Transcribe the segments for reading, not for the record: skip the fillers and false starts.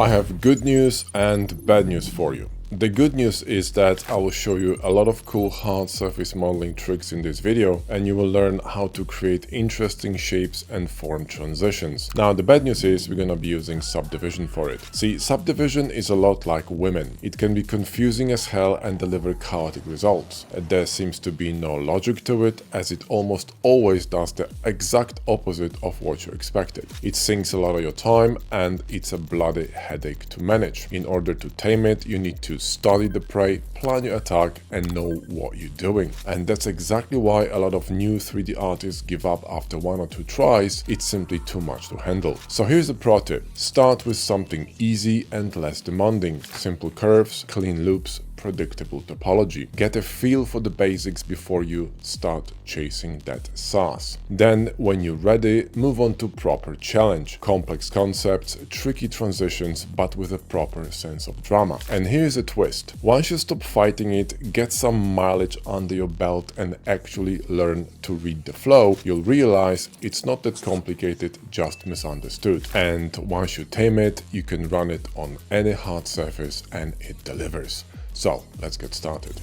I have good news and bad news for you. The good news is that I will show you a lot of cool hard surface modeling tricks in this video, and you will learn how to create interesting shapes and form transitions. Now, the bad news is we're gonna be using subdivision for it. See, subdivision is a lot like women. It can be confusing as hell and deliver chaotic results. There seems to be no logic to it, as it almost always does the exact opposite of what you expected. It sinks a lot of your time and it's a bloody headache to manage. In order to tame it, you need to study the prey, plan your attack, and know what you're doing. And that's exactly why a lot of new 3D artists give up after 1 or 2 tries. It's simply too much to handle. So here's a pro tip. Start with something easy and less demanding. Simple curves, clean loops, predictable topology. Get a feel for the basics before you start chasing that sauce. Then, when you're ready, move on to proper challenge. Complex concepts, tricky transitions, but with a proper sense of drama. And here's a twist. Once you stop fighting it, get some mileage under your belt and actually learn to read the flow, you'll realize it's not that complicated, just misunderstood. And once you tame it, you can run it on any hard surface and it delivers. So let's get started.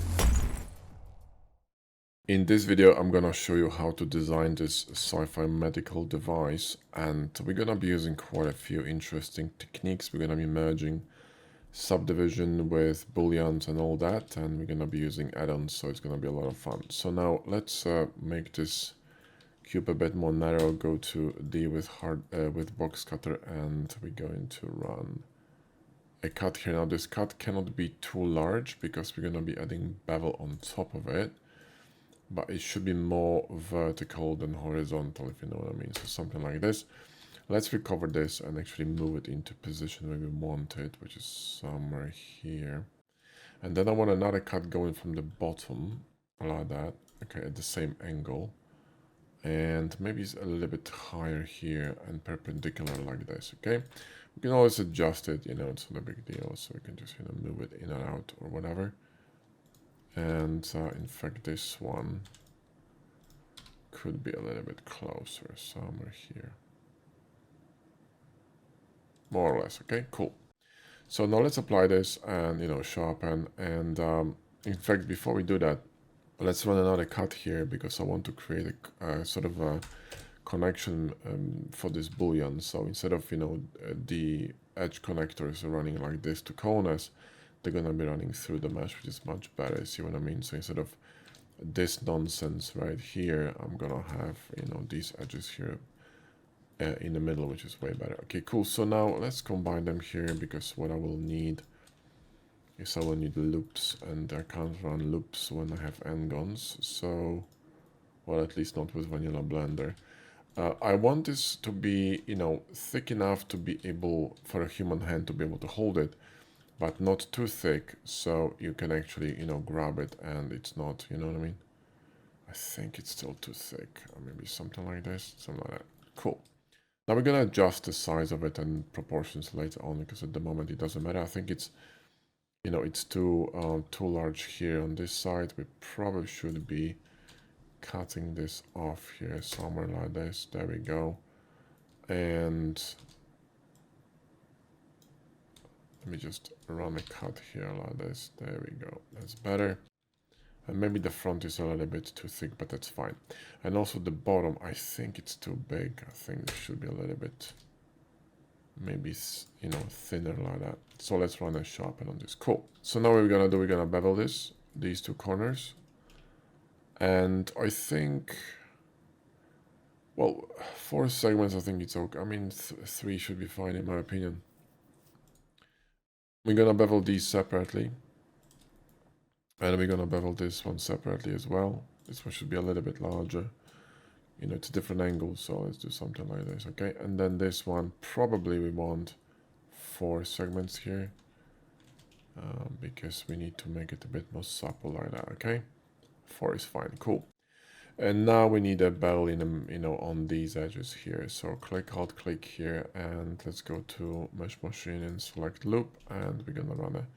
In this video, I'm gonna show you how to design this sci-fi medical device, and we're gonna be using quite a few interesting techniques. We're gonna be merging subdivision with booleans and all that, and we're gonna be using add-ons, so it's gonna be a lot of fun. So now let's make this cube a bit more narrow. Go to D with box cutter, and we're going to run a cut here. Now this cut cannot be too large because we're going to be adding bevel on top of it, but it should be more vertical than horizontal, if you know what I mean. So something like this. Let's recover this and actually move it into position where we want it, which is somewhere here. And then I want another cut going from the bottom, like that, okay, at the same angle. And maybe it's a little bit higher here and perpendicular like this, okay? We can always adjust it, you know, it's not a big deal, so we can just, you know, move it in and out or whatever. And in fact, this one could be a little bit closer, somewhere here. More or less, okay, cool. So now let's apply this and, you know, sharpen. And in fact, before we do that, let's run another cut here because I want to create a sort of a connection for this boolean. So instead of, you know, the edge connectors are running like this to corners, they're gonna be running through the mesh, which is much better. See what I mean? So instead of this nonsense right here, I'm gonna have, you know, these edges here in the middle, which is way better. Okay, cool. So now let's combine them here, because what I will need is I will need loops, and I can't run loops when I have n-gons. So, well, at least not with Vanilla Blender. I want this to be, you know, thick enough to be able, for a human hand to be able to hold it, but not too thick, so you can actually, you know, grab it and it's not, you know what I mean? I think it's still too thick, or maybe something like this, something like that. Cool. Now we're gonna adjust the size of it and proportions later on, because at the moment it doesn't matter. I think it's, you know, it's too large here on this side. We probably should be cutting this off here somewhere like this. There we go. And let me just run a cut here like this. There we go. That's better. And maybe the front is a little bit too thick, but that's fine. And also the bottom, I think it's too big. I think it should be a little bit, maybe, you know, thinner like that. So let's run a sharpen on this. Cool. So now what we're gonna do, we're gonna bevel these two corners. And I think, well, 4 segments, I think it's okay. I mean, 3 should be fine in my opinion. We're gonna bevel these separately. And we're gonna bevel this one separately as well. This one should be a little bit larger. You know, it's a different angle, so let's do something like this, okay? And then this one, probably we want 4 segments here, because we need to make it a bit more supple like that, okay? 4 is fine, cool. And now we need a bevel in them, you know, on these edges here. So click Alt click here, and let's go to Mesh Machine and select Loop, and we're gonna run a,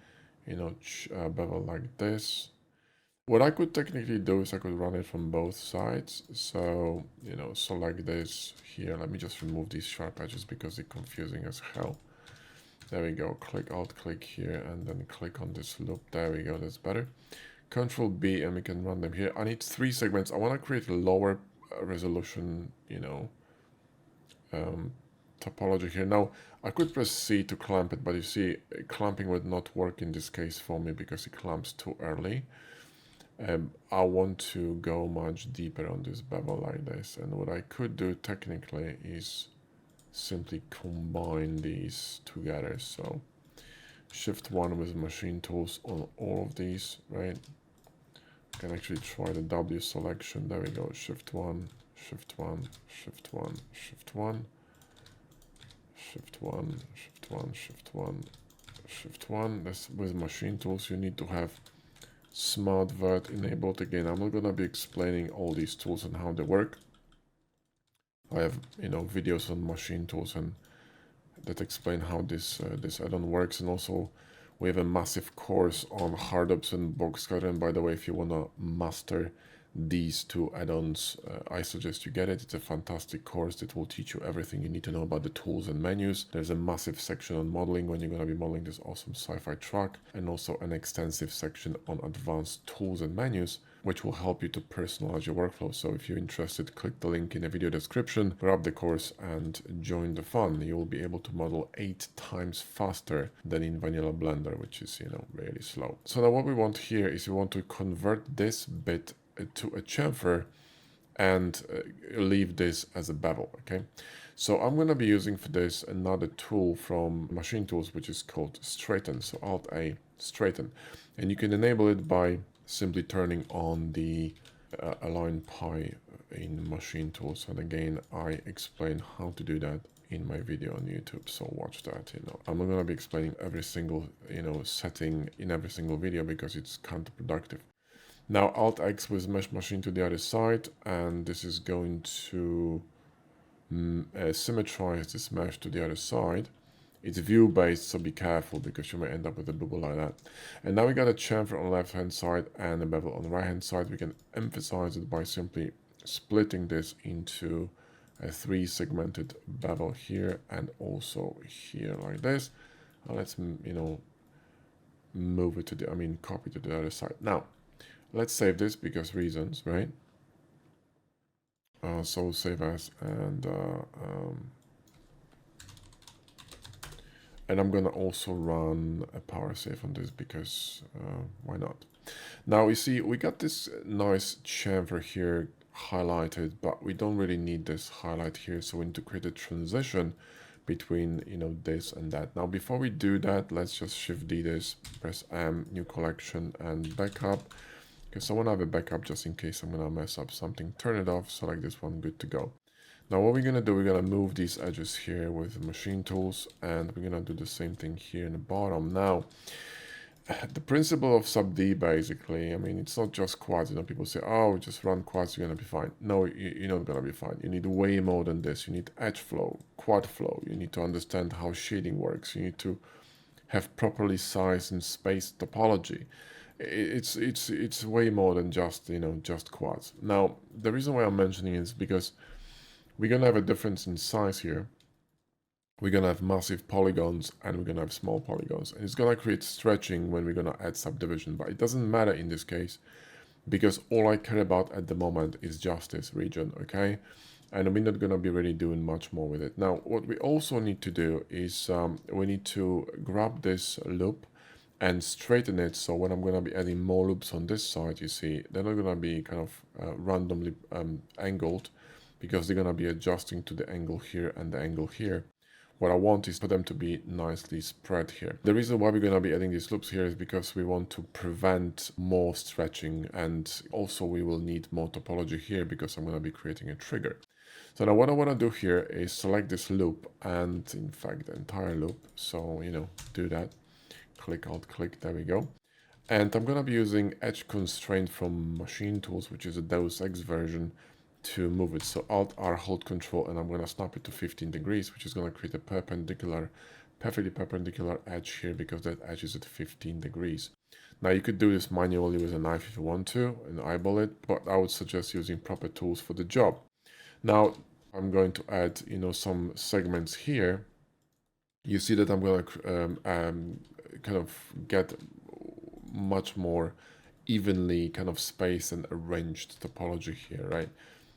you know, bevel like this. What I could technically do is I could run it from both sides. So, you know, select this here. Let me just remove these sharp edges because they're confusing as hell. There we go. Click Alt click here and then click on this loop. There we go. That's better. Control B and we can run them here. I need 3 segments. I want to create a lower resolution, topology here. Now, I could press C to clamp it, but you see, clamping would not work in this case for me because it clamps too early. I want to go much deeper on this bevel like this. And what I could do technically is simply combine these together. So Shift 1 with machine tools on all of these, right? I can actually try the W selection. There we go. Shift 1, Shift 1, Shift 1, Shift 1. Shift 1, Shift 1, Shift 1, Shift 1. That's with machine tools. You need to have Smart Vert enabled. Again, I'm not going to be explaining all these tools and how they work. I have, videos on machine tools and that explain how this add-on works. And also, we have a massive course on Hardops and Boxcutter. And by the way, if you want to master these 2 add-ons, I suggest you get it. It's a fantastic course that will teach you everything you need to know about the tools and menus. There's a massive section on modeling when you're going to be modeling this awesome sci-fi truck, and also an extensive section on advanced tools and menus, which will help you to personalize your workflow. So if you're interested, click the link in the video description, grab the course and join the fun. You will be able to model 8 times faster than in vanilla Blender, which is, really slow. So now what we want here is we want to convert this bit to a chamfer and leave this as a bevel. Okay, so I'm going to be using for this another tool from Machine Tools, which is called Straighten. So Alt A, Straighten, and you can enable it by simply turning on the Align Pi in Machine Tools. And again, I explain how to do that in my video on YouTube, so watch that. I'm not going to be explaining every single setting in every single video because it's counterproductive. Now Alt X with Mesh Machine to the other side, and this is going to symmetrize this mesh to the other side. It's view based, so be careful because you may end up with a bubble like that. And now we got a chamfer on the left hand side and a bevel on the right hand side. We can emphasize it by simply splitting this into a 3 segmented bevel here and also here like this. Let's move it to copy to the other side. Now let's save this because reasons, right? So save as, and I'm gonna also run a power save on this because why not? Now you see we got this nice chamfer here highlighted, but we don't really need this highlight here, so we need to create a transition between this and that. Now before we do that, let's just Shift D this, press M, new collection and backup. Because I want to have a backup just in case I'm going to mess up something. Turn it off, select this one, good to go. Now what we're going to do, we're going to move these edges here with machine tools, and we're going to do the same thing here in the bottom. Now, the principle of sub D basically, it's not just quads. People say, oh, just run quads, you're going to be fine. No, you're not going to be fine. You need way more than this. You need edge flow, quad flow. You need to understand how shading works. You need to have properly sized and spaced topology. It's way more than just just quads. Now the reason why I'm mentioning it is because we're gonna have a difference in size here. We're gonna have massive polygons and we're gonna have small polygons, and it's gonna create stretching when we're gonna add subdivision, but it doesn't matter in this case because all I care about at the moment is just this region, okay? And we're not gonna be really doing much more with it. Now what we also need to do is we need to grab this loop and straighten it. So when I'm going to be adding more loops on this side, you see, they're not going to be kind of randomly angled because they're going to be adjusting to the angle here and the angle here. What I want is for them to be nicely spread here. The reason why we're going to be adding these loops here is because we want to prevent more stretching, and also we will need more topology here because I'm going to be creating a trigger. So now what I want to do here is select this loop and in fact the entire loop. So, do that. Click Alt click, there we go. And I'm gonna be using edge constraint from Machine Tools, which is a Deus Ex version, to move it. So Alt R, hold Control, and I'm gonna snap it to 15 degrees, which is gonna create a perfectly perpendicular edge here because that edge is at 15 degrees. Now you could do this manually with a knife if you want to and eyeball it, but I would suggest using proper tools for the job. Now I'm going to add, some segments here you see that I'm going to kind of get much more evenly kind of spaced and arranged topology here, right?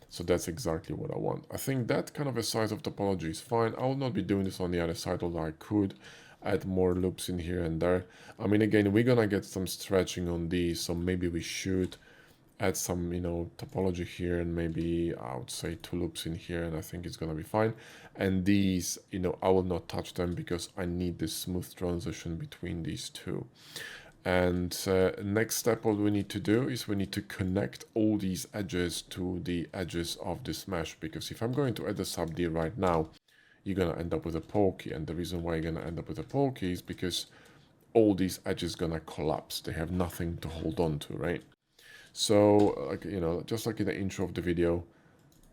So that's exactly what I want. I think that kind of a size of topology is fine. I will not be doing this on the other side, although I could add more loops in here and there. I mean, again, we're gonna get some stretching on these, so maybe we should add some, you know, topology here, and maybe I would say 2 loops in here, and I think it's gonna be fine. And these, you know, I will not touch them because I need this smooth transition between these two. And next step, what we need to do is we need to connect all these edges to the edges of this mesh, because if I'm going to add a sub D right now, you're going to end up with a portkey. And the reason why you're going to end up with a portkey is because all these edges going to collapse. They have nothing to hold on to, right? So, like, you know, just like in the intro of the video,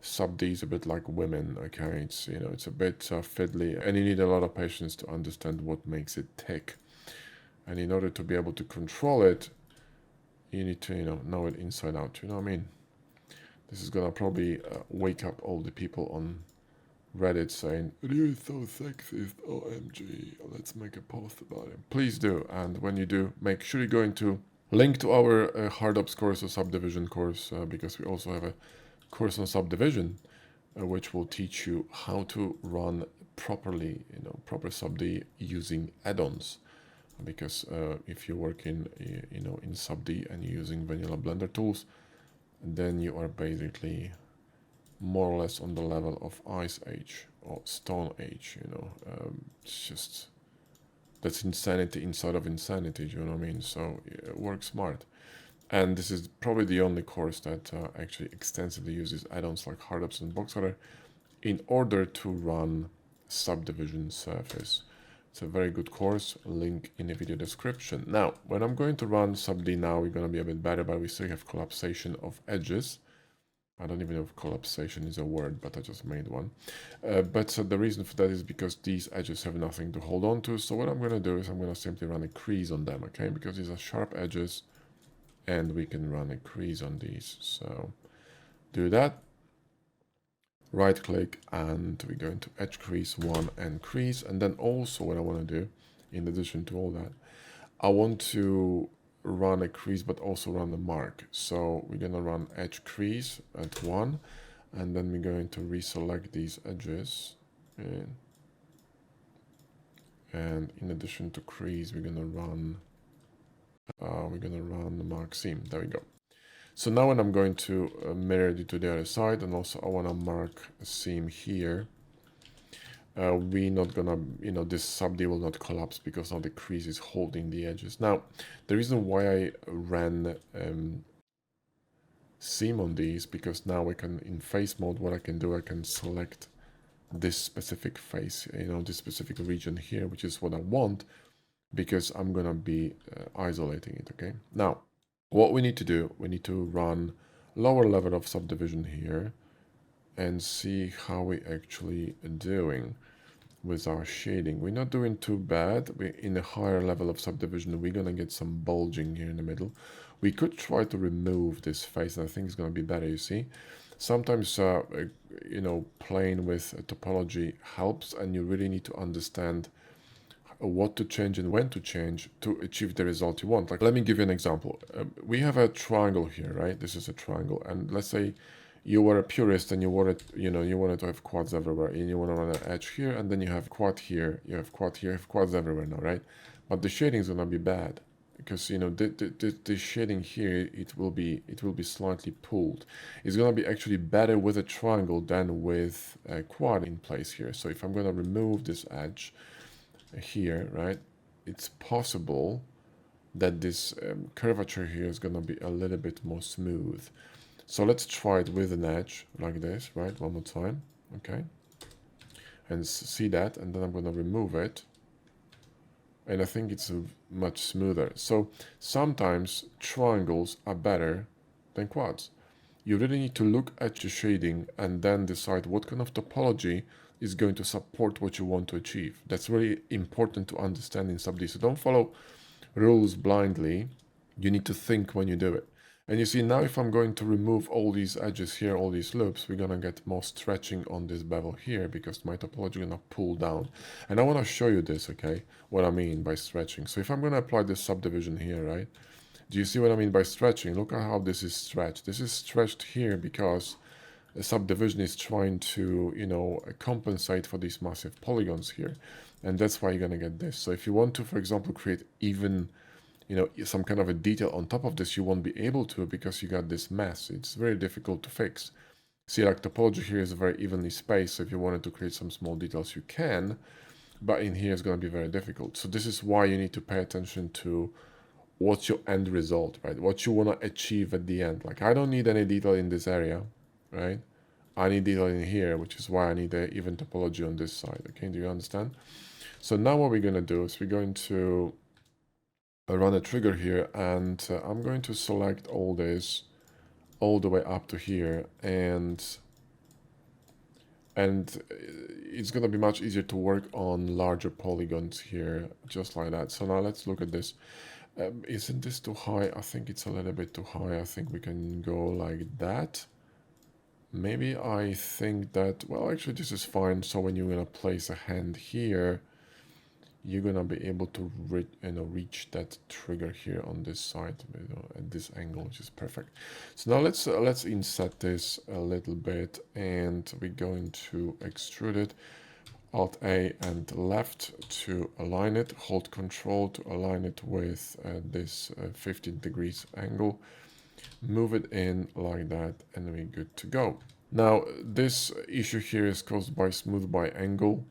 sub D is a bit like women, okay? It's, you know, it's a bit fiddly, and you need a lot of patience to understand what makes it tick. And in order to be able to control it, you need to, you know it inside out. You know what I mean? This is gonna probably wake up all the people on Reddit saying, "You're so sexist, OMG, let's make a post about it." Please do, and when you do, make sure you go into link to our HardOps course or subdivision course, because we also have a course on subdivision, which will teach you how to run properly, you know, proper sub-D using add-ons. Because if you work in, you know, in sub-D and you're using vanilla Blender tools, then you are basically more or less on the level of Ice Age or Stone Age, you know. It's just, that's insanity inside of insanity, do you know what I mean? So work smart. And this is probably the only course that actually extensively uses add-ons like HardOps and Boxcutter in order to run subdivision surface. It's a very good course, link in the video description. Now, when I'm going to run sub-D now, we're going to be a bit better, but we still have collapsation of edges. I don't even know if collapsation is a word, but I just made one. But the reason for that is because these edges have nothing to hold on to. So what I'm going to do is I'm going to simply run a crease on them, okay? Because these are sharp edges, and we can run a crease on these. So do that. Right click, and we're going to edge crease 1 and crease. And then also what I want to do, in addition to all that, I want to run a crease but also run a mark. So we're going to run edge crease at 1, and then we're going to reselect these edges, and in addition to crease, we're going to run the mark seam. There we go. So now when I'm going to mirror it to the other side, and also I want to mark a seam here, we're not gonna, you know, this sub-D will not collapse because now the crease is holding the edges. Now, the reason why I ran seam on these, because now I can, in face mode, what I can do, I can select this specific face, you know, this specific region here, which is what I want, because I'm gonna be isolating it, okay? Now, what we need to do, we need to run lower level of subdivision here and see how we actually are doing with our shading. We're not doing too bad. We're in a higher level of subdivision. We're gonna get some bulging here in the middle. We could try to remove this face, and I think it's gonna be better, you see. Sometimes, you know, playing with topology helps, and you really need to understand what to change and when to change to achieve the result you want. Like, let me give you an example. We have a triangle here, right? This is a triangle, and let's say you were a purist and you wanted, you know, you wanted to have quads everywhere, and you want to run an edge here, and then you have quad here, you have quad here, you have quads everywhere now, right? But the shading is gonna be bad because, you know, the shading here, it will be slightly pulled. It's gonna be actually better with a triangle than with a quad in place here. So if I'm gonna remove this edge here, right, it's possible that this curvature here is going to be a little bit more smooth. So let's try it with an edge like this, right, one more time, okay, and see that, and then I'm going to remove it, and I think it's much smoother. So sometimes triangles are better than quads. You really need to look at your shading and then decide what kind of topology is going to support what you want to achieve. That's really important to understand in sub-D. So don't follow rules blindly. You need to think when you do it. And you see now if I'm going to remove all these edges here, all these loops, we're gonna get more stretching on this bevel here because my topology is gonna pull down. And I wanna show you this, okay, what I mean by stretching. So if I'm gonna apply this subdivision here, right, do you see what I mean by stretching? Look at how this is stretched. This is stretched here because the subdivision is trying to, you know, compensate for these massive polygons here. And that's why you're going to get this. So if you want to, for example, create even, you know, some kind of a detail on top of this, you won't be able to because you got this mess. It's very difficult to fix. See, like topology here is very evenly spaced. So if you wanted to create some small details, you can. But in here, it's going to be very difficult. So this is why you need to pay attention to what's your end result, right? What you want to achieve at the end. Like I don't need any detail in this area, right? I need detail in here, which is why I need the even topology on this side. Okay, do you understand? So now what we're going to do is we're going to run a trigger here, and I'm going to select all this all the way up to here, and it's going to be much easier to work on larger polygons here, just like that. So now let's look at this. Isn't this too high? I think it's a little bit too high. I think we can go like that. Maybe I think that, well, actually this is fine. So when you're going to place a hand here, you're going to be able to reach that trigger here on this side, you know, at this angle, which is perfect. So now let's inset this a little bit, and we're going to extrude it. Alt A and left to align it, hold Control to align it with this 15 degrees angle, move it in like that, and we're good to go. Now this issue here is caused by smooth by angle,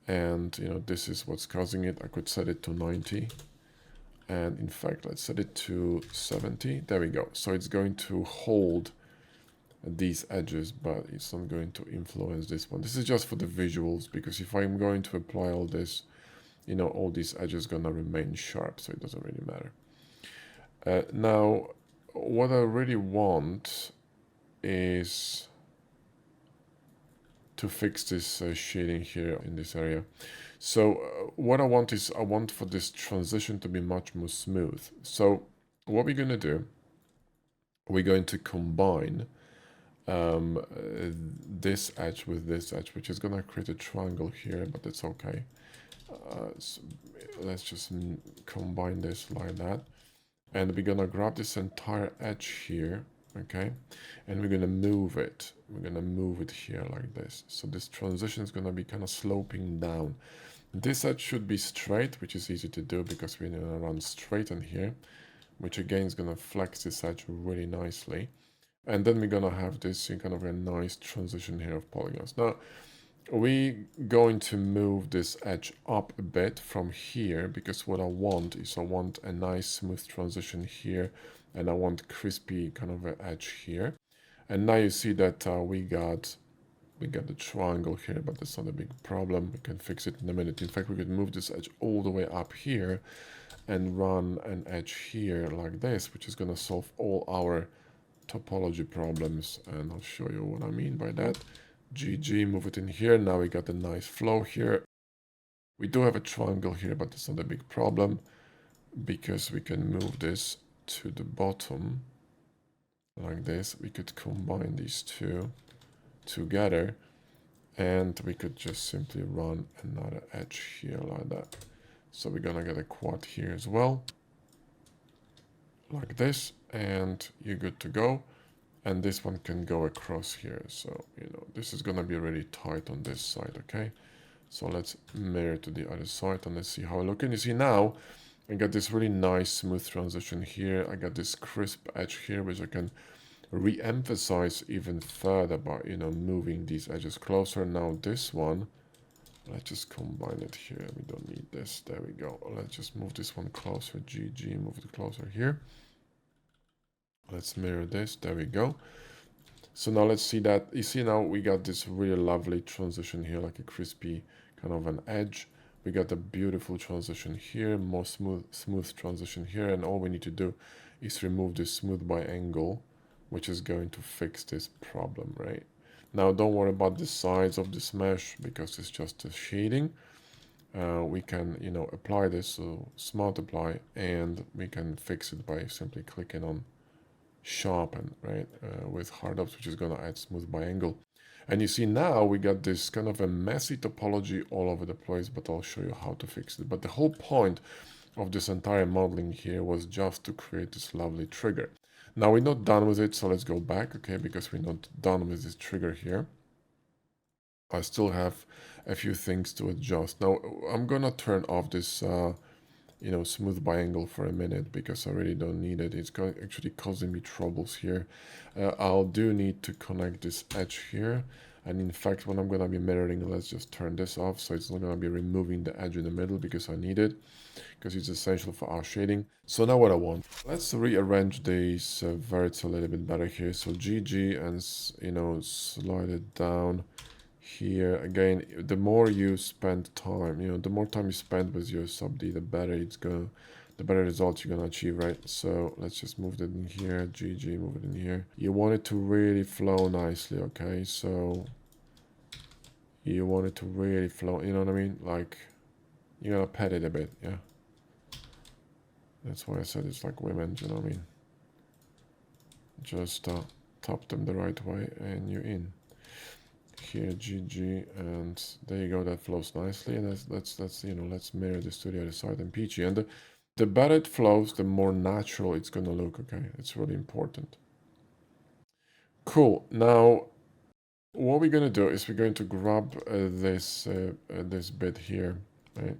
and you know this is what's causing it. I could set it to 90, and in fact let's set it to 70. There we go. So it's going to hold these edges, but it's not going to influence this one. This is just for the visuals, because if I'm going to apply all this, you know, all these edges gonna remain sharp, so it doesn't really matter. Now what I really want is to fix this shading here in this area. So what I want is, I want for this transition to be much more smooth. So what we're going to do, we're going to combine this edge with this edge, which is going to create a triangle here, but that's okay. So let's just combine this like that, and we're going to grab this entire edge here, okay, and we're going to move it. We're going to move it here like this. So this transition is going to be kind of sloping down. This edge should be straight, which is easy to do because we're going to run straight in here, which again is going to flex this edge really nicely. And then we're going to have this kind of a nice transition here of polygons. Now, we're going to move this edge up a bit from here, because what I want is, I want a nice smooth transition here, and I want crispy kind of an edge here. And now you see that we got the triangle here, but that's not a big problem. We can fix it in a minute. In fact, we could move this edge all the way up here and run an edge here like this, which is going to solve all our topology problems, and I'll show you what I mean by that. GG, move it in here. Now we got a nice flow here. We do have a triangle here, but it's not a big problem because we can move this to the bottom like this. We could combine these two together, and we could just simply run another edge here like that. So we're gonna get a quad here as well, like this, and you're good to go. And this one can go across here. So, you know, this is gonna be really tight on this side, okay? So let's mirror to the other side, and let's see how I look. And you see now, I got this really nice smooth transition here. I got this crisp edge here, which I can re-emphasize even further by, you know, moving these edges closer. Now this one, let's just combine it here. We don't need this. There we go. Let's just move this one closer. GG, move it closer here. Let's mirror this. There we go. So now let's see that. You see now we got this really lovely transition here, like a crispy kind of an edge. We got a beautiful transition here, more smooth transition here, and all we need to do is remove this smooth by angle, which is going to fix this problem, right? Now don't worry about the size of this mesh because it's just a shading. We can, you know, apply this, so smart apply, and we can fix it by simply clicking on sharpen, right, with hard ups, which is going to add smooth by angle. And you see now we got this kind of a messy topology all over the place, but I'll show you how to fix it. But the whole point of this entire modeling here was just to create this lovely trigger. Now we're not done with it, so let's go back, okay, because we're not done with this trigger here. I still have a few things to adjust. Now I'm gonna turn off this you know, smooth by angle for a minute because I really don't need it. It's actually causing me troubles here. I'll do need to connect this edge here. And in fact, when I'm going to be mirroring, let's just turn this off. So it's not going to be removing the edge in the middle because I need it, because it's essential for our shading. So now what I want, let's rearrange these verts a little bit better here. So GG and, you know, slide it down here. Again, the more you spend time, you know, the more time you spend with your sub D, the better it's gonna, the better results you're gonna achieve, right? So let's just move it in here. GG, move it in here. You want it to really flow nicely, okay? So you want it to really flow, you know what I mean? Like, you're gonna pet it a bit, yeah? That's why I said it's like women, you know what I mean? Just top them the right way and you're in. Here GG, and there you go, that flows nicely. And let's you know, let's mirror this to the other side and peachy. And the better it flows, the more natural it's gonna look. Okay, it's really important. Cool. Now what we're gonna do is we're going to grab this this bit here, right,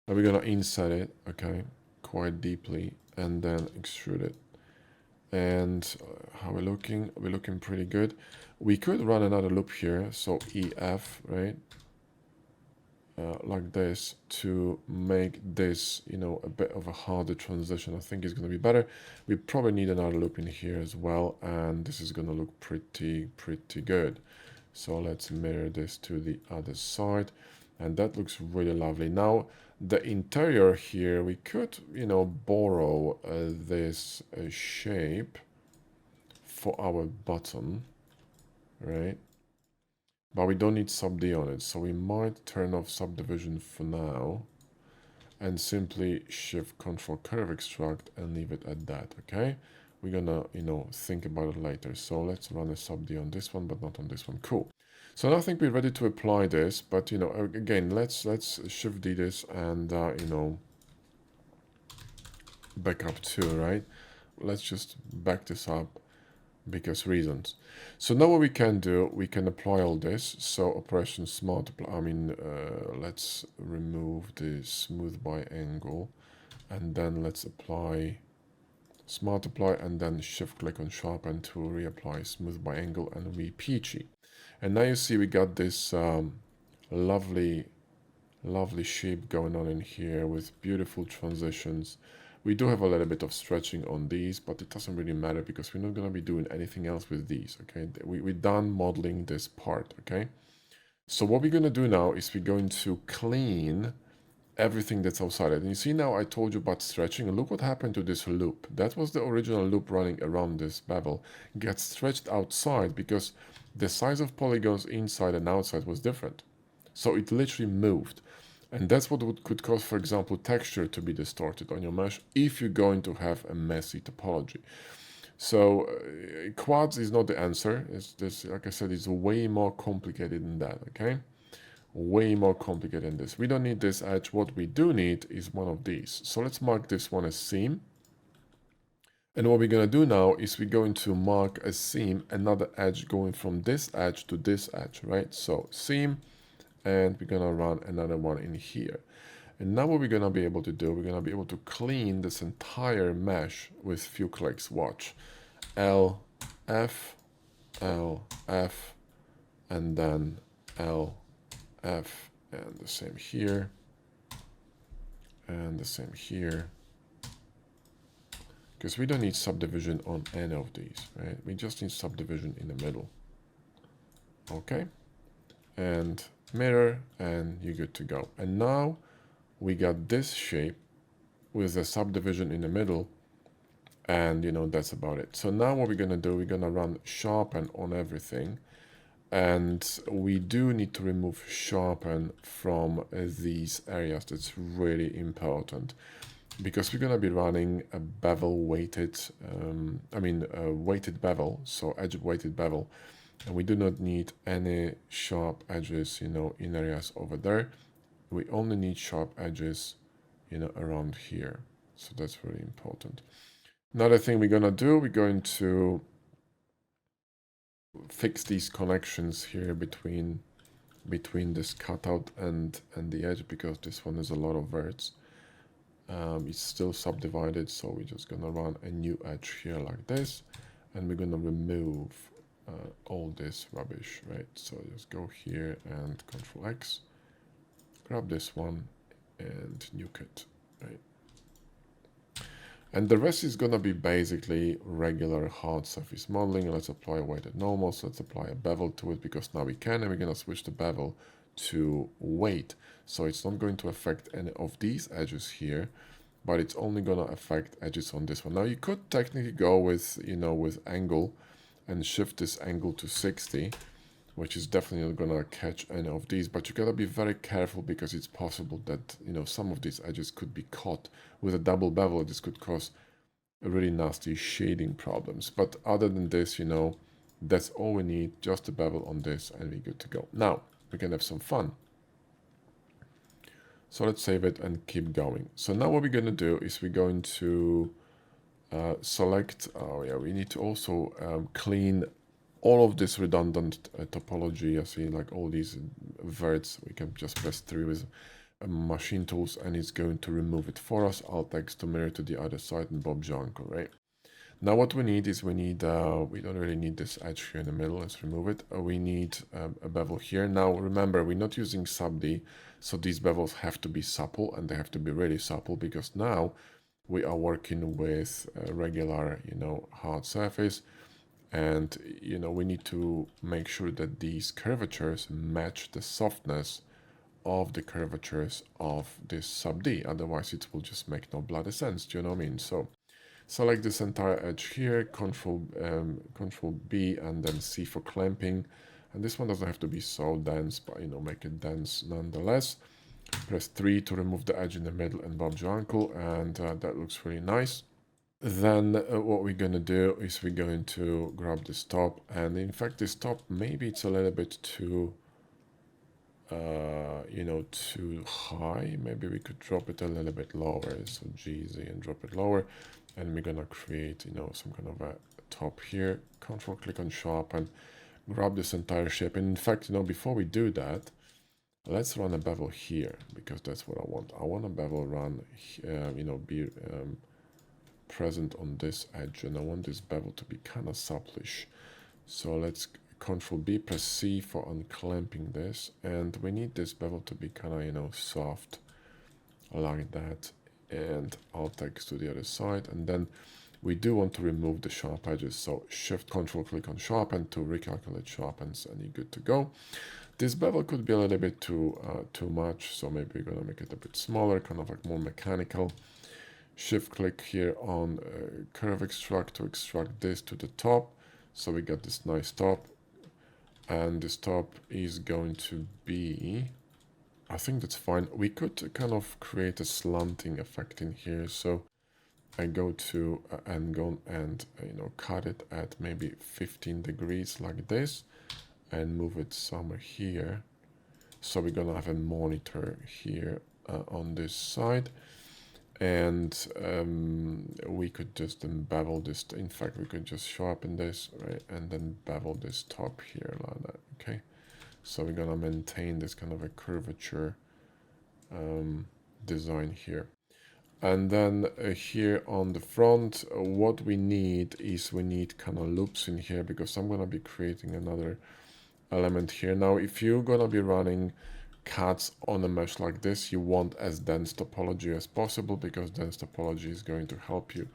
and we're gonna insert it, okay, quite deeply, and then extrude it. And how we're looking pretty good. We could run another loop here, so EF, right, like this, to make this, you know, a bit of a harder transition. I think it's going to be better. We probably need another loop in here as well, and this is going to look pretty good. So let's mirror this to the other side, and that looks really lovely. Now the interior here, we could, you know, borrow this shape for our button, right? But we don't need sub D on it, so we might turn off subdivision for now and simply shift control curve extract and leave it at that, okay? We're gonna, you know, think about it later. So let's run a sub D on this one, but not on this one. Cool. So now I think we're ready to apply this, but, you know, again, let's shift D this and, you know, back up too, right? Let's just back this up because reasons. So now what we can do, we can apply all this. So operation smart, I mean, let's remove the smooth by angle, and then let's apply smart apply, and then shift click on sharpen to reapply smooth by angle, and we peachy. And now you see we got this lovely shape going on in here with beautiful transitions. We do have a little bit of stretching on these, but it doesn't really matter because we're not going to be doing anything else with these, okay? We're done modeling this part, okay? So what we're going to do now is we're going to clean everything that's outside it. And you see now I told you about stretching, and look what happened to this loop. That was the original loop running around this bevel. Gets stretched outside because the size of polygons inside and outside was different. So it literally moved. And that's what could cause, for example, texture to be distorted on your mesh if you're going to have a messy topology. So quads is not the answer. It's this, like I said, it's way more complicated than that, okay? Way more complicated than this. We don't need this edge. What we do need is one of these. So let's mark this one as seam. And what we're going to do now is we're going to mark a seam, another edge going from this edge to this edge, right? So seam, and we're going to run another one in here. And now what we're going to be able to do, we're going to be able to clean this entire mesh with few clicks. Watch. L, F, L, F, and then L, F, and the same here, and the same here. Because we don't need subdivision on any of these, right? We just need subdivision in the middle. Okay? And mirror, and you're good to go. And now we got this shape with a subdivision in the middle, and you know, that's about it. So now what we're gonna do, we're gonna run sharpen on everything, and we do need to remove sharpen from these areas. That's really important. because we're going to be running a bevel weighted, weighted bevel, so edge weighted bevel, and we do not need any sharp edges, in areas over there. We only need sharp edges, around here. So that's very important. Another thing we're going to do, we're going to fix these connections here between this cutout and the edge, because this one is a lot of verts. It's still subdivided, so we're just gonna run a new edge here like this, and we're gonna remove all this rubbish, right? So just go here and Control X, grab this one and nuke it, right? And the rest is gonna be basically regular hard surface modeling. Let's apply a weighted normal. So let's apply a bevel to it, because now we can, and we're gonna switch the bevel to weight. So it's not going to affect any of these edges here, but it's only gonna affect edges on this one. Now you could technically go with, with angle and shift this angle to 60, which is definitely not gonna catch any of these, but you gotta be very careful, because it's possible that, some of these edges could be caught with a double bevel. This could cause a really nasty shading problems. But other than this, that's all we need, just a bevel on this, and we're good to go. Now we can have some fun. So let's save it and keep going. So now what we're going to do is we're going to select, we need to also clean all of this redundant topology. I see like all these verts. We can just press 3 with machine tools, and it's going to remove it for us. Alt X to mirror to the other side, and Bob your uncle, right? Now what we need is we don't really need this edge here in the middle. Let's remove it. We need a bevel here. Now remember, we're not using sub D, so these bevels have to be supple, and they have to be really supple, because now we are working with a regular, hard surface, and we need to make sure that these curvatures match the softness of the curvatures of this sub D. Otherwise it will just make no bloody sense. Do you know what I mean? So select this entire edge here, Control B, and then C for clamping. And this one doesn't have to be so dense, but make it dense nonetheless. Press 3 to remove the edge in the middle, and Bob your uncle, and that looks really nice. Then what we're going to do is we're going to grab this top, and in fact this top, maybe it's a little bit too too high. Maybe we could drop it a little bit lower. So GZ and drop it lower, and we're gonna create some kind of a top here. Control click on sharp and grab this entire shape. And in fact, before we do that, let's run a bevel here, because that's what I want. I want a bevel run be present on this edge, and I want this bevel to be kind of supplish. So let's Control B, press C for unclamping this, and we need this bevel to be kind of soft like that, and Alt X to the other side. And then we do want to remove the sharp edges, so Shift Control click on sharpen to recalculate sharpens, and you're good to go. This bevel could be a little bit too much, so maybe we're gonna make it a bit smaller, kind of like more mechanical. Shift click here on curve extract to extract this to the top, so we got this nice top. And this top is going to be, I think that's fine. We could kind of create a slanting effect in here. So I go to angle and cut it at maybe 15 degrees like this, and move it somewhere here. So we're gonna have a monitor here on this side. And we could just then bevel this. In fact, we could just sharpen this, right, and then bevel this top here like that. Okay, so we're gonna maintain this kind of a curvature design here. And then here on the front, what we need is we need kind of loops in here, because I'm gonna be creating another element here. Now, if you're gonna be running cuts on a mesh like this, you want as dense topology as possible, because dense topology is going to help you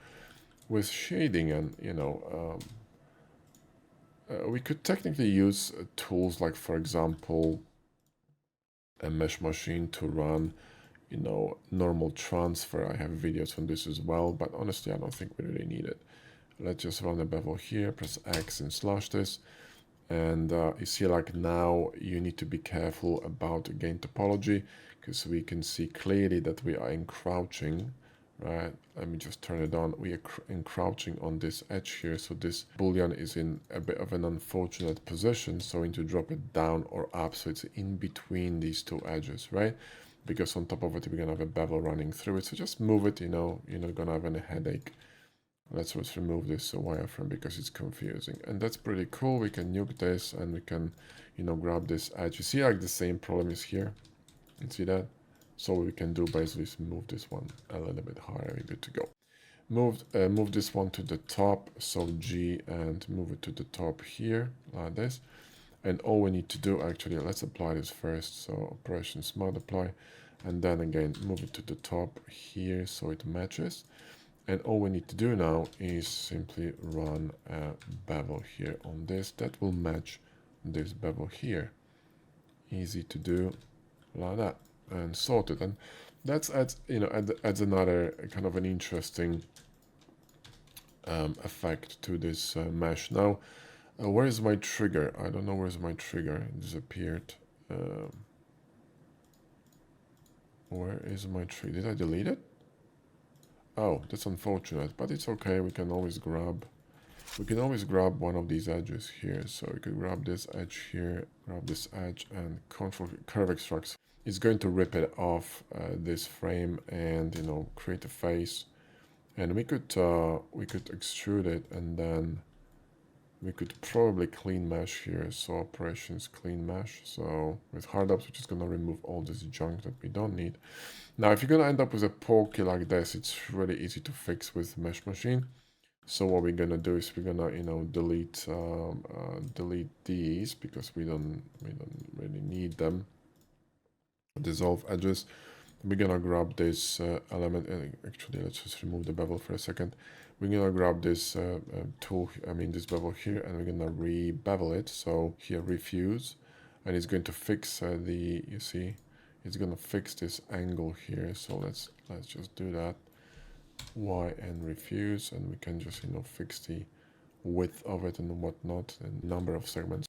with shading. And we could technically use tools like, for example, a mesh machine to run normal transfer. I have videos on this as well, but honestly I don't think we really need it. Let's just run a bevel here, press X and slash this. And you see, like, now you need to be careful about gain topology, because we can see clearly that we are encroaching right? Let me just turn it on. We are encroaching on this edge here, so this boolean is in a bit of an unfortunate position, so we need to drop it down or up, so it's in between these two edges, right? Because on top of it, we're gonna have a bevel running through it, so just move it, you know, you're not gonna have any headache. Let's just remove this wireframe because it's confusing. And that's pretty cool. We can nuke this and we can, you know, grab this edge. You see like the same problem is here. You see that? So what we can do basically is move this one a little bit higher. We're good to go. Move this one to the top. So G and move it to the top here like this. And all we need to do actually, let's apply this first. So operations multiply. And then again, move it to the top here so it matches. And all we need to do now is simply run a bevel here on this. That will match this bevel here. Easy to do, like that, and sorted. And that's adds, you know, adds another kind of an interesting effect to this mesh. Now, where is my trigger? I don't know where's my trigger. It disappeared. Where is my trigger? Did I delete it? Oh, that's unfortunate, but it's okay. We can always grab one of these edges here. So we could grab this edge here, grab this edge, and control curve extract. It's going to rip it off this frame and, you know, create a face. And we could extrude it, and then we could probably clean mesh here. So operations clean mesh. So with hard ups, we're just gonna remove all this junk that we don't need. Now, if you're gonna end up with a pokey like this, it's really easy to fix with Mesh Machine. So what we're gonna do is we're gonna, you know, delete these because we don't really need them. Dissolve edges. We're gonna grab this element. Actually, let's just remove the bevel for a second. We're gonna grab this tool, this bevel here, and we're gonna re-bevel it. So here, refuse, and it's going to fix you see, it's gonna fix this angle here. So let's just do that. Y and refuse, and we can just, you know, fix the width of it and whatnot, and number of segments.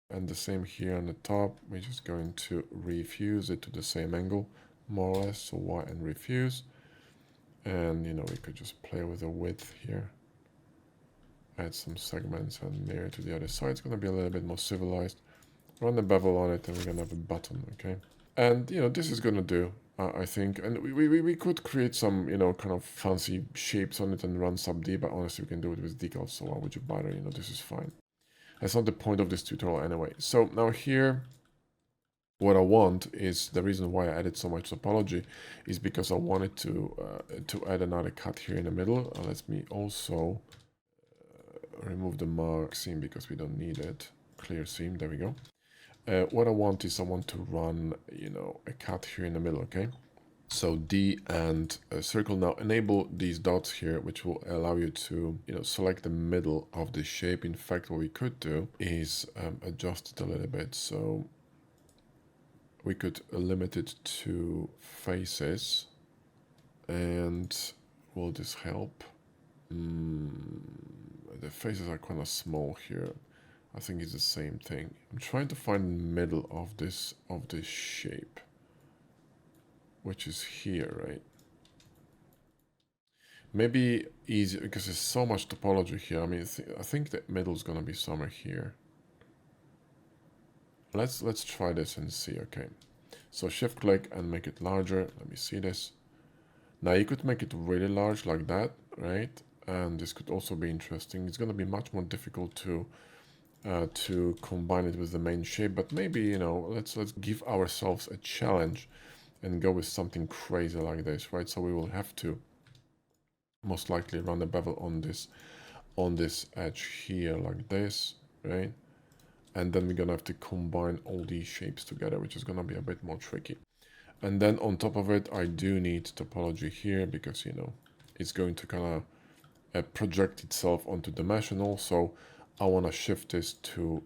And the same here on the top, we're just going to refuse it to the same angle, more or less. So Y and refuse. And, you know, we could just play with the width here. Add some segments and mirror to the other side. It's going to be a little bit more civilized. Run the bevel on it, and we're going to have a button, okay? And, you know, this is going to do, I think. And we could create some, you know, kind of fancy shapes on it and run sub-D, but honestly, we can do it with decals, so why would you bother? You know, this is fine. That's not the point of this tutorial anyway. So now here, what I want is, the reason why I added so much topology is because I wanted to add another cut here in the middle. Let me also remove the mark seam because we don't need it. Clear seam, there we go. What I want is I want to run, you know, a cut here in the middle, okay? So D and circle. Now enable these dots here, which will allow you to, you know, select the middle of the shape. In fact, what we could do is adjust it a little bit. So we could limit it to faces. And will this help? The faces are kind of small here. I think it's the same thing. I'm trying to find the middle of this shape, which is here, right? Maybe easier because there's so much topology here. I mean, I think the middle is gonna be somewhere here. Let's try this and see. Okay, so shift click and make it larger. Let me see this. Now you could make it really large like that, right? And this could also be interesting. It's gonna be much more difficult to combine it with the main shape, but maybe, you know, let's give ourselves a challenge and go with something crazy like this, right? So we will have to most likely run a bevel on this edge here like this, right? And then we're gonna have to combine all these shapes together, which is gonna be a bit more tricky. And then on top of it, I do need topology here because, you know, it's going to kind of project itself onto the mesh, and also I want to shift this to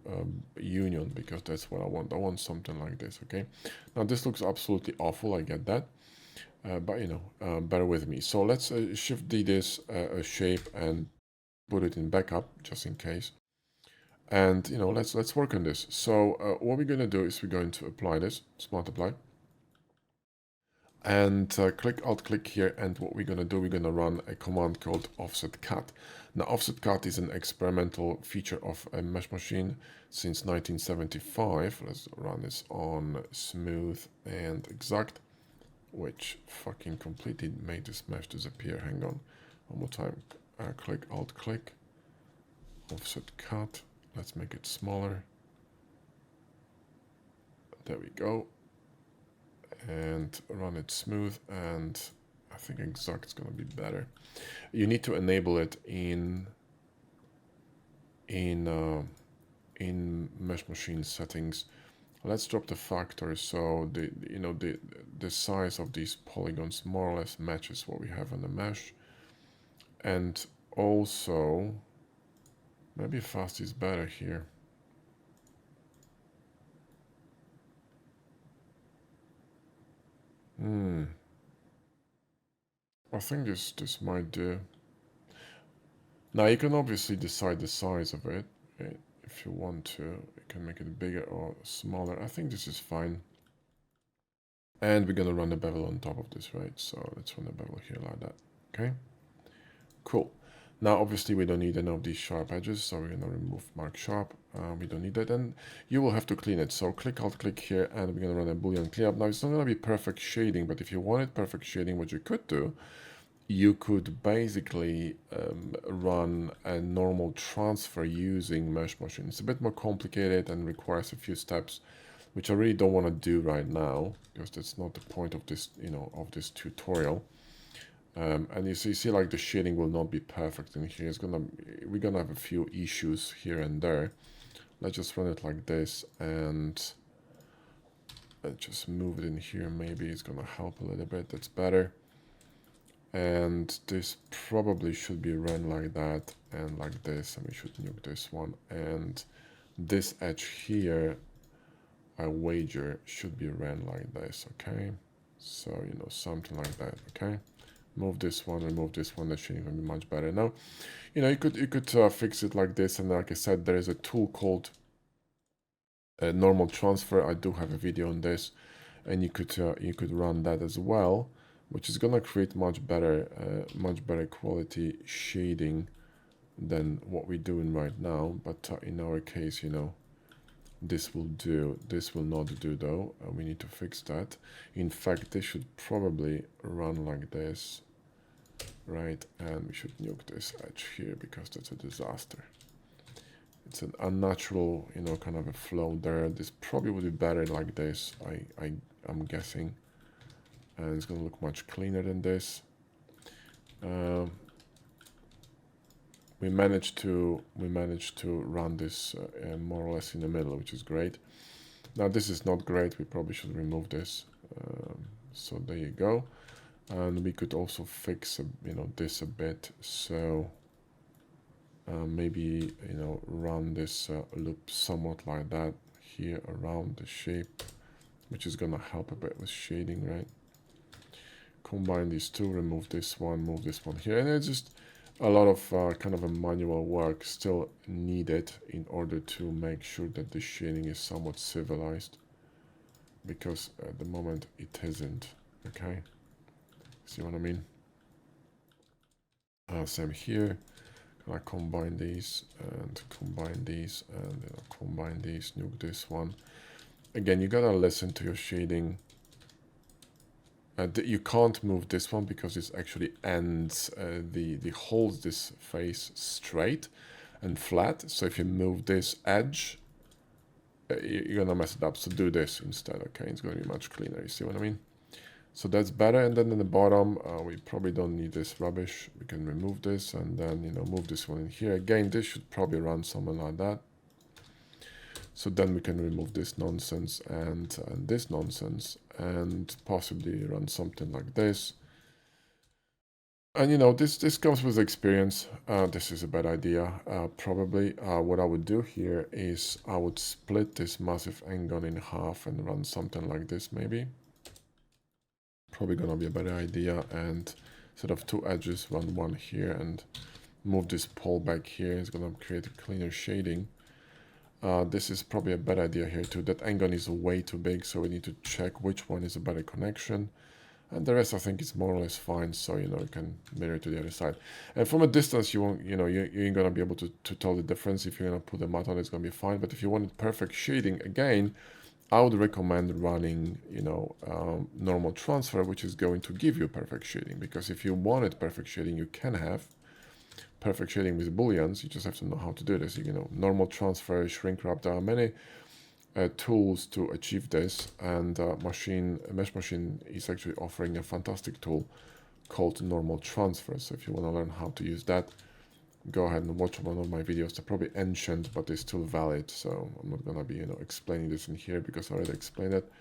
union because that's what I want. I want something like this, okay? Now this looks absolutely awful, I get that. But, you know, bear with me. So let's shift this shape and put it in backup just in case. And, you know, let's work on this. So what we're going to do is we're going to apply this, smart apply. and click Alt click here, and what we're gonna do, we're gonna run a command called offset cut. Now offset cut is an experimental feature of a mesh machine since 1975. Let's run this on smooth and exact, which fucking completely made this mesh disappear. Hang on, one more time. Click Alt click, offset cut. Let's make it smaller. There we go. And run it smooth, and I think exact is going to be better. You need to enable it in mesh machine settings. Let's drop the factor so the size of these polygons more or less matches what we have in the mesh. And also maybe fast is better here. I think this might do. Now you can obviously decide the size of it. If you want to, you can make it bigger or smaller. I think this is fine. And we're gonna run the bevel on top of this, right? So let's run the bevel here like that. Okay, cool. Now obviously we don't need any of these sharp edges, so we're gonna remove mark sharp. We don't need that, and you will have to clean it. So click Alt click here, and we're gonna run a Boolean cleanup. Now it's not gonna be perfect shading, but if you wanted perfect shading, what you could do, you could basically run a normal transfer using mesh machine. It's a bit more complicated and requires a few steps, which I really don't want to do right now because that's not the point of this, of this tutorial. And you see like the shading will not be perfect in here. We're gonna have a few issues here and there. Let's just run it like this, and let's just move it in here. Maybe it's gonna help a little bit. That's better. And this probably should be run like that and like this, and we should nuke this one. And this edge here, I wager, should be ran like this, okay? So, something like that, okay? Move this one, remove this one, that should even be much better. Now, you could fix it like this, and like I said, there is a tool called normal transfer. I do have a video on this, and you could run that as well, which is gonna create much better quality shading than what we're doing right now. But in our case, this will do. This will not do though. We need to fix that. In fact, this should probably run like this, right? And we should nuke this edge here because that's a disaster. It's an unnatural, kind of a flow there. This probably would be better like this. I'm guessing. And it's going to look much cleaner than this. We managed to run this more or less in the middle, which is great. Now this is not great. We probably should remove this. So there you go. And we could also fix this a bit. So maybe run this loop somewhat like that here around the shape, which is going to help a bit with shading, right? Combine these two, remove this one, move this one here, and it's just a lot of kind of a manual work still needed in order to make sure that the shading is somewhat civilized, because at the moment it isn't. Okay, see what I mean? Same here. I combine these and combine these and combine these, nuke this one. Again, you gotta listen to your shading. You can't move this one because it actually ends, the holds this face straight and flat. So if you move this edge, you're gonna mess it up. So do this instead, okay? It's gonna be much cleaner, you see what I mean? So that's better. And then in the bottom, we probably don't need this rubbish. We can remove this and then, move this one in here. Again, this should probably run something like that. So then we can remove this nonsense and this nonsense and possibly run something like this. And this comes with experience. This is a bad idea. Probably what I would do here is I would split this massive N-gun in half and run something like this maybe. Probably gonna be a better idea, and instead of two edges, run one here and move this pole back here. It's gonna create a cleaner shading. This is probably a bad idea here too. That N-gun is way too big, so we need to check which one is a better connection. And the rest I think is more or less fine, so you know you can mirror to the other side. And from a distance you won't, you know, you ain't gonna be able to tell the difference. If you're gonna put the matte on, it's gonna be fine. But if you wanted perfect shading, again, I would recommend running, you know, normal transfer, which is going to give you perfect shading. Because if you wanted perfect shading, you can have perfect shading with booleans. You just have to know how to do this. You know, normal transfer, shrink wrap. There are many tools to achieve this, and Mesh Machine is actually offering a fantastic tool called normal transfer. So if you want to learn how to use that, go ahead and watch one of my videos. They're probably ancient, but they're still valid. So I'm not gonna be, you know, explaining this in here because I already explained it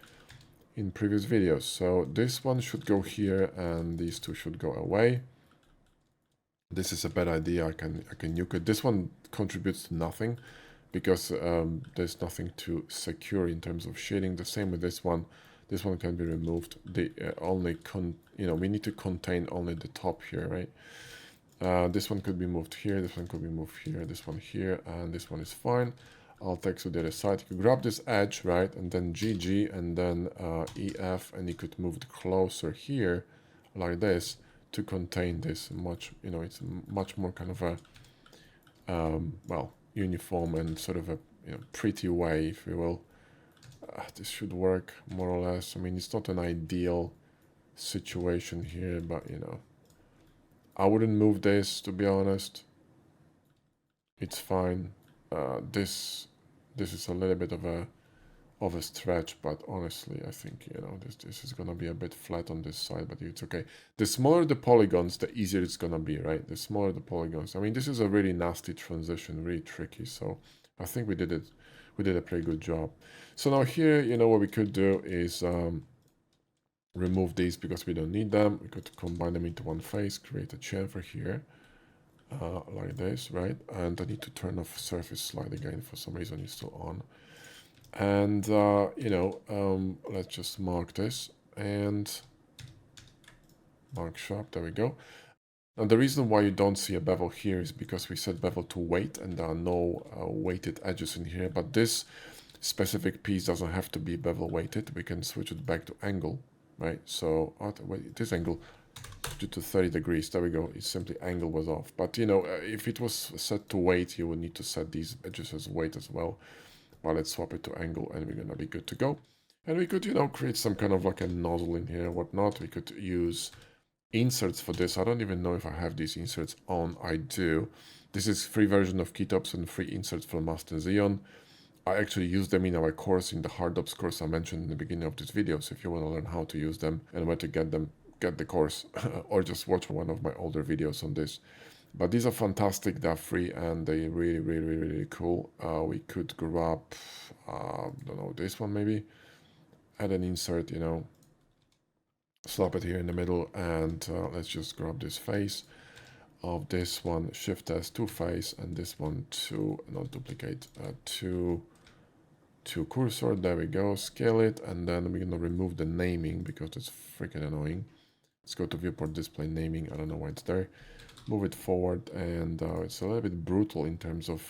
in previous videos. So this one should go here, and these two should go away. This is a bad idea. I can nuke it. This one contributes to nothing because there's nothing to secure in terms of shading. The same with this one. This one can be removed. The you know, we need to contain only the top here, right? This one could be moved here. This one could be moved here. This one here, and this one is fine. I'll take to the other side. You could grab this edge, right, and then GG, and then EF, and you could move it closer here, like this, to contain this much. You know, it's much more kind of a well, uniform and sort of a, you know, pretty way, if you will. This should work more or less. I mean, it's not an ideal situation here, but you know, I wouldn't move this, to be honest. It's fine. This is a little bit of a stretch, but honestly, I think, you know, this is gonna be a bit flat on this side, but it's okay. The smaller the polygons, the easier it's gonna be, right? The smaller the polygons. I mean, this is a really nasty transition, really tricky. So I think we did a pretty good job. So now here, you know, what we could do is remove these because we don't need them. We could combine them into one face, create a chamfer here, like this, right? And I need to turn off surface slide again. For some reason it's still on. And you know, let's just mark this and mark sharp. There we go. And the reason why you don't see a bevel here is because we set bevel to weight, and there are no weighted edges in here. But this specific piece doesn't have to be bevel weighted. We can switch it back to angle, right? So wait, this angle due to 30 degrees. There we go. It's simply angle was off. But you know, if it was set to weight, you would need to set these edges as weight as well. Well, let's swap it to angle, and we're gonna be good to go. And we could, you know, create some kind of like a nozzle in here, whatnot. We could use inserts for this. I don't even know if I have these inserts on. I do. This is free version of Keytops and free inserts from Master Xeon. I actually use them in our course, in the HardOps course I mentioned in the beginning of this video. So if you want to learn how to use them and where to get them, get the course or just watch one of my older videos on this. But these are fantastic, they're free, and they're really cool. We could grab, I don't know, this one maybe, add an insert, you know, slap it here in the middle, and let's just grab this face of this one, Shift S to face, and this one to, not duplicate, to cursor. There we go, scale it, and then we're gonna remove the naming because it's freaking annoying. Let's go to viewport display naming. I don't know why it's there. Move it forward, and it's a little bit brutal in terms of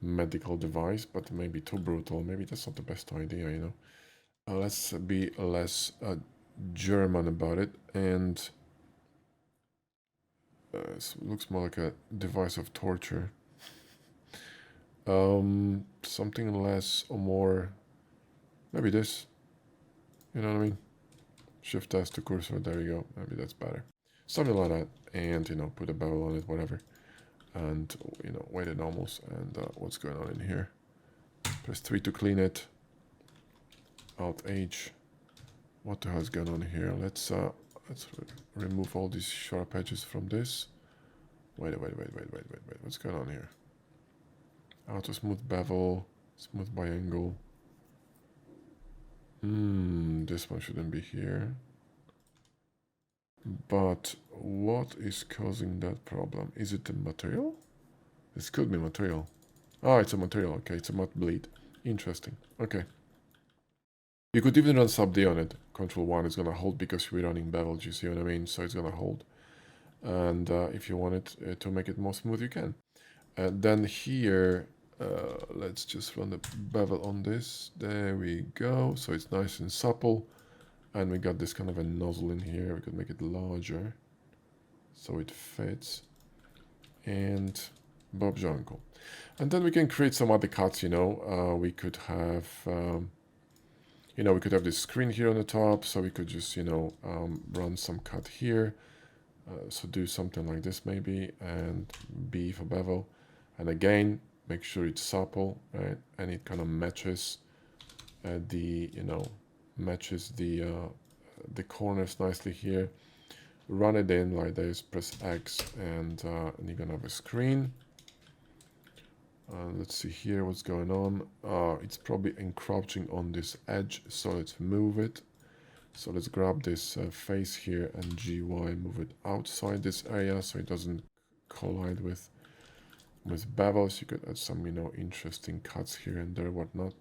medical device, but maybe too brutal. Maybe that's not the best idea, you know. Let's be less German about it, and it looks more like a device of torture. Something less or more, maybe this, you know what I mean? Shift S to cursor, there we go, maybe that's better. Something like that, and you know, put a bevel on it, whatever, and you know, weighted normals. And what's going on in here? Press 3 to clean it. Alt H. What the hell is going on here? Let's remove all these sharp edges from this. Wait. What's going on here? Auto smooth bevel, smooth by angle. This one shouldn't be here. But what is causing that problem? Is it the material? This could be material. Oh, it's a material. Okay, it's a matte bleed. Interesting. Okay. You could even run sub-D on it. Control 1 is going to hold because we're running bevel, you see what I mean? So it's going to hold. And if you want it to make it more smooth, you can. Then here, let's just run the bevel on this. There we go. So it's nice and supple. And we got this kind of a nozzle in here. We could make it larger so it fits. And Bob's your uncle. And then we can create some other cuts, you know. We could have, you know, we could have this screen here on the top. So we could just, you know, run some cut here. So do something like this maybe. And B for bevel. And again, make sure it's supple, right? And it kind of matches the, you know, matches the corners nicely here. Run it in like this, press X, and you're gonna have a screen. Let's see here what's going on. It's probably encroaching on this edge, so let's move it. So let's grab this face here and GY, move it outside this area so it doesn't collide with bevels. You could add some, you know, interesting cuts here and there, whatnot.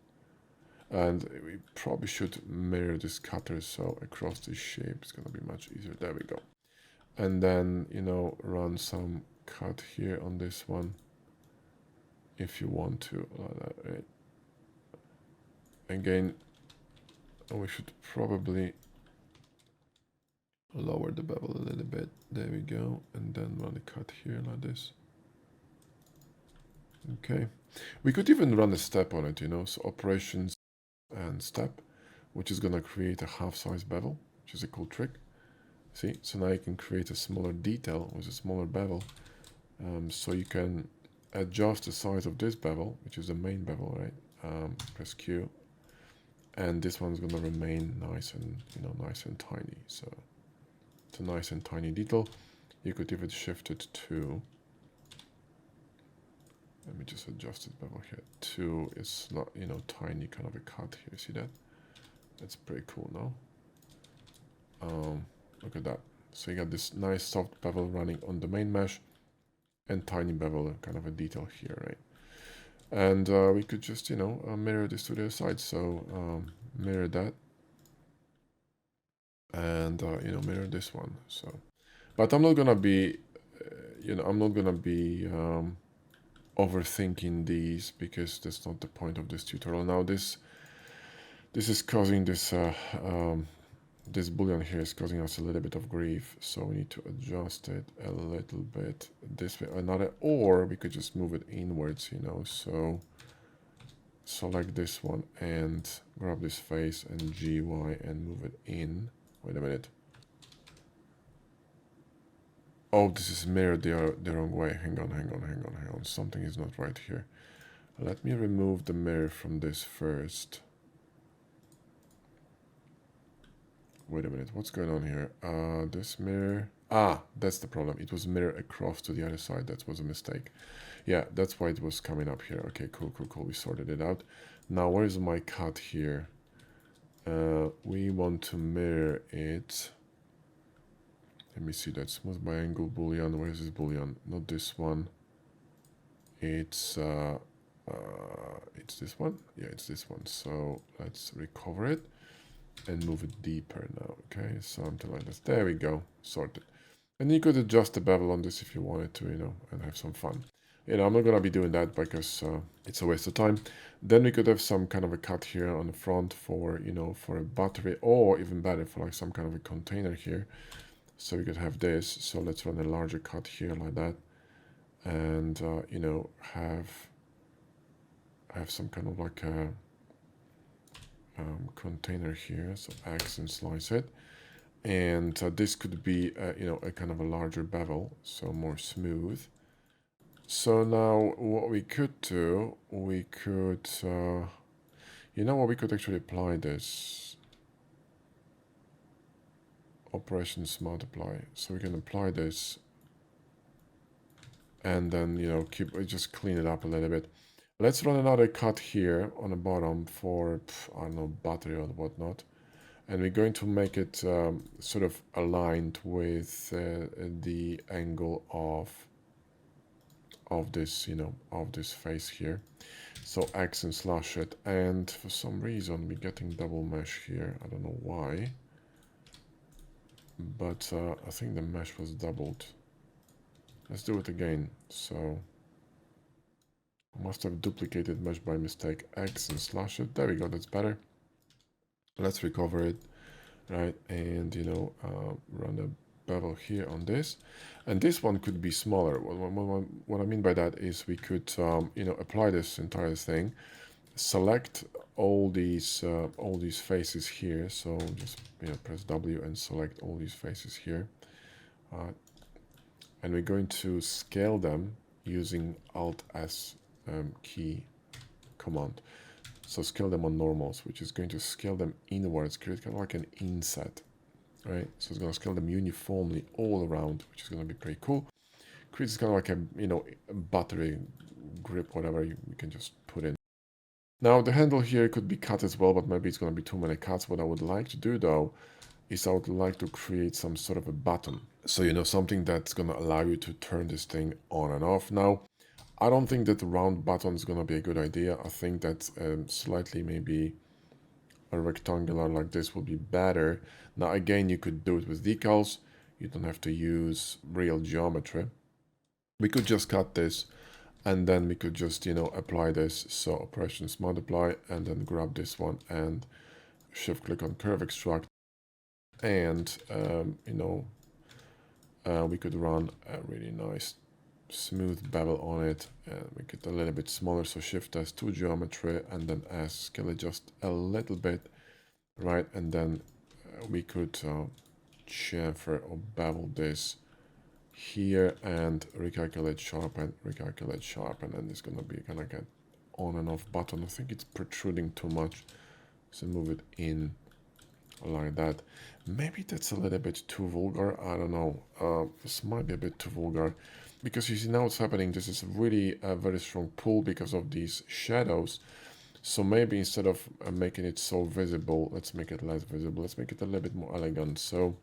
And we probably should mirror this cutter, so across this shape it's gonna be much easier. There we go. And then, you know, run some cut here on this one if you want to. Right? Again, we should probably lower the bevel a little bit. There we go. And then run a cut here like this. Okay. We could even run a step on it, you know, so operations and step, which is gonna create a half-size bevel, which is a cool trick. See, so now you can create a smaller detail with a smaller bevel. So you can adjust the size of this bevel, which is the main bevel, right? Press Q, and this one's gonna remain nice and, you know, nice and tiny. So it's a nice and tiny detail. You could even shift it to, let me just adjust this bevel here to, it's not, you know, tiny kind of a cut here. See that? That's pretty cool now. Look at that. So you got this nice soft bevel running on the main mesh and tiny bevel, kind of a detail here, right? And we could just, you know, mirror this to the other side. So mirror that and, you know, mirror this one. So, but I'm not going to be, you know, I'm not going to be overthinking these because that's not the point of this tutorial. Now this is causing this, this boolean here is causing us a little bit of grief, so we need to adjust it a little bit this way, another, or we could just move it inwards, you know. So select this one and grab this face and GY and move it in. Wait a minute. Oh, this is mirrored the wrong way. Hang on. Something is not right here. Let me remove the mirror from this first. Wait a minute, what's going on here? This mirror... Ah, that's the problem. It was mirror across to the other side. That was a mistake. Yeah, that's why it was coming up here. Okay, cool. We sorted it out. Now, where is my cut here? We want to mirror it. Let me see that. Smooth by angle boolean. Where is this boolean? Not this one. It's this one. Yeah, it's this one. So let's recover it and move it deeper now. Okay, something like this. There we go. Sorted. And you could adjust the bevel on this if you wanted to, you know, and have some fun. You know, I'm not gonna be doing that because it's a waste of time. Then we could have some kind of a cut here on the front for, you know, for a battery, or even better for like some kind of a container here. So we could have this. So let's run a larger cut here like that, and you know, have some kind of like a container here. So X and slice it, and this could be you know, a kind of a larger bevel, so more smooth. So now what we could do, we could you know what, we could actually apply this operations multiply. So we can apply this and then, you know, just clean it up a little bit. Let's run another cut here on the bottom for, I don't know, battery or whatnot. And we're going to make it sort of aligned with the angle of this, you know, of this face here. So X and slash it. And for some reason, we're getting double mesh here. I don't know why. But I think the mesh was doubled. Let's do it again. So I must have duplicated mesh by mistake. X and slash it. There we go. That's better. Let's recover it. right? And, run a bevel here on this. And this one could be smaller. What I mean by that is we could, apply this entire thing, select all these faces here. So just, press W and select all these faces here. And we're going to scale them using Alt S key command. So scale them on normals, which is going to scale them inwards, create kind of like an inset, right? So it's going to scale them uniformly all around, which is going to be pretty cool. Creates kind of like a battery grip, whatever you can just put in. Now the handle here could be cut as well, but maybe it's going to be too many cuts. What I would like to do though is I would like to create some sort of a button. So, something that's going to allow you to turn this thing on and off. Now, I don't think that the round button is going to be a good idea. I think that slightly maybe a rectangular like this would be better. Now, again, you could do it with decals. You don't have to use real geometry. We could just cut this and then we could just, apply this. So operations multiply and then grab this one and shift click on curve extract. And, we could run a really nice smooth bevel on it and make it a little bit smaller. So shift S to geometry and then S, scale it just a little bit, right? And then we could chamfer or bevel this here and recalculate sharpen, and it's gonna be kind of like an on and off button. I think it's protruding too much, so move it in like that. Maybe that's a little bit too vulgar. I don't know. This might be a bit too vulgar because you see now what's happening. This is really a very strong pull because of these shadows. So maybe instead of making it so visible, let's make it less visible. Let's make it a little bit more elegant. So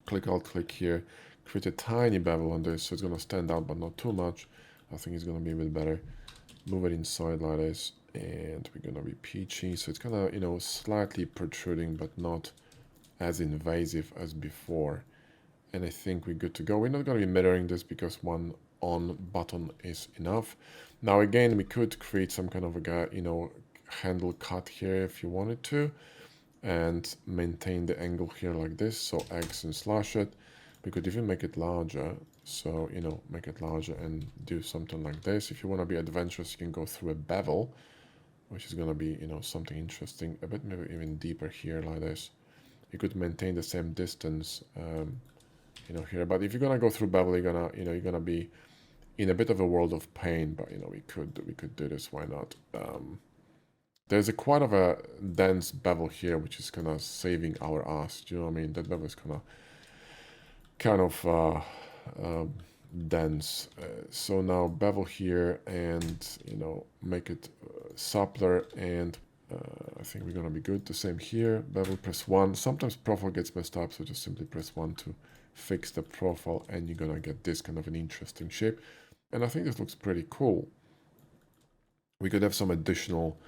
click Alt click here, create a tiny bevel on this so it's gonna stand out but not too much. I think it's gonna be a bit better. Move it inside like this. And we're gonna be peachy, so it's kind of slightly protruding but not as invasive as before. And I think we're good to go. We're not going to be mirroring this because one on button is enough. Now again, we could create some kind of a handle cut here if you wanted to, and maintain the angle here like this. So X and slash it. We could even make it larger. So make it larger and do something like this. If you want to be adventurous, you can go through a bevel, which is going to be, something interesting, a bit maybe even deeper here like this. You could maintain the same distance, here. But if you're going to go through bevel, you're going to be in a bit of a world of pain, but, we could do this. Why not? There's quite of a dense bevel here, which is kind of saving our ass. Do you know what I mean? That bevel is kind of dense. So now bevel here and make it suppler, and I think we're gonna be good. The same here, bevel, press 1. Sometimes profile gets messed up, so just simply press 1 to fix the profile and you're gonna get this kind of an interesting shape. And I think this looks pretty cool. We could have some additional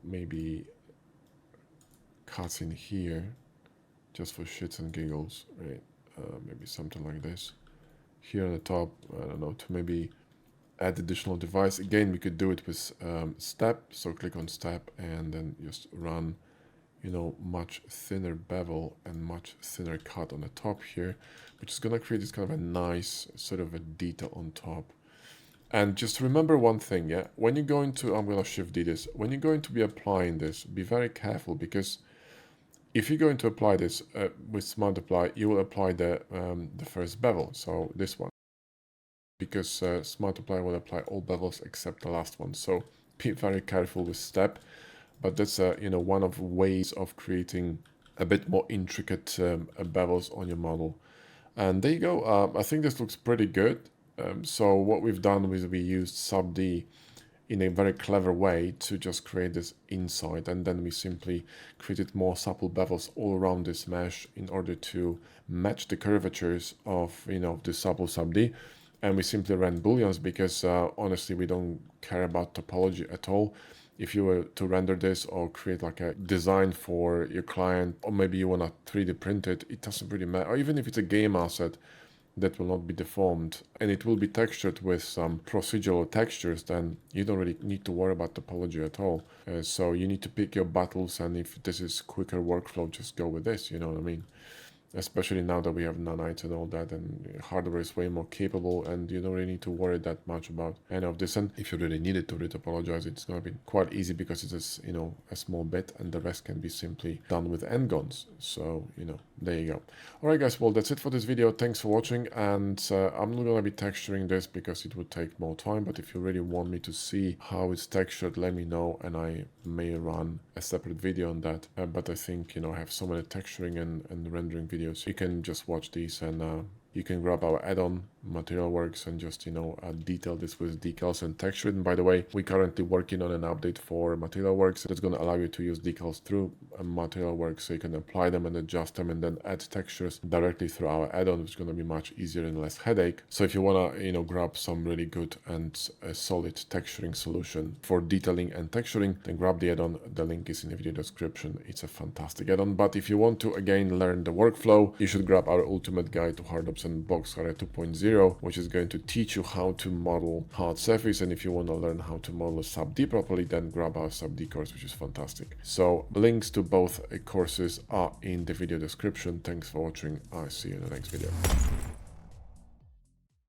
maybe cuts in here just for shits and giggles, right? Maybe something like this. Here on the top, I don't know, to maybe add additional device. Again, we could do it with step. So click on step and then just run, much thinner bevel and much thinner cut on the top here, which is going to create this kind of a nice sort of a detail on top. And just remember one thing, yeah? When you're going to, I'm going to shift D this, when you're going to be applying this, be very careful because if you're going to apply this with Smart Apply, you will apply the first bevel, so this one, because Smart Apply will apply all bevels except the last one. So be very careful with step, but that's one of ways of creating a bit more intricate bevels on your model. And there you go. I think this looks pretty good. So what we've done is we used Sub D in a very clever way to just create this inside, and then we simply created more supple bevels all around this mesh in order to match the curvatures of the supple Sub D. And we simply ran booleans because honestly we don't care about topology at all. If you were to render this or create like a design for your client, or maybe you want to 3D print it, it doesn't really matter. Or even if it's a game asset, that will not be deformed, and it will be textured with some procedural textures, then you don't really need to worry about topology at all. So you need to pick your battles, and if this is quicker workflow, just go with this, you know what I mean? Especially now that we have nanites and all that, and hardware is way more capable, and you don't really need to worry that much about any of this. And if you really needed to retopologize, it's going to be quite easy because it's a small bit, and the rest can be simply done with n-gons. So there you go. All right, guys. Well, that's it for this video. Thanks for watching, and I'm not going to be texturing this because it would take more time. But if you really want me to see how it's textured, let me know, and I may run a separate video on that. But I think I have so many texturing and rendering videos. You can just watch these, and you can grab our add-on Materialworks and just detail this with decals and texture. And by the way, we're currently working on an update for Materialworks that's going to allow you to use decals through Materialworks, so you can apply them and adjust them and then add textures directly through our add-on, which is going to be much easier and less headache. So if you want to grab some really good and solid texturing solution for detailing and texturing, then grab the add-on. The link is in the video description. It's a fantastic add-on. But if you want to again learn the workflow, you should grab our ultimate guide to Hardops and Boxcar 2.0, which is going to teach you how to model hard surface. And if you want to learn how to model a sub-D properly, then grab our sub-D course, which is fantastic. So links to both courses are in the video description. Thanks for watching. I'll see you in the next video.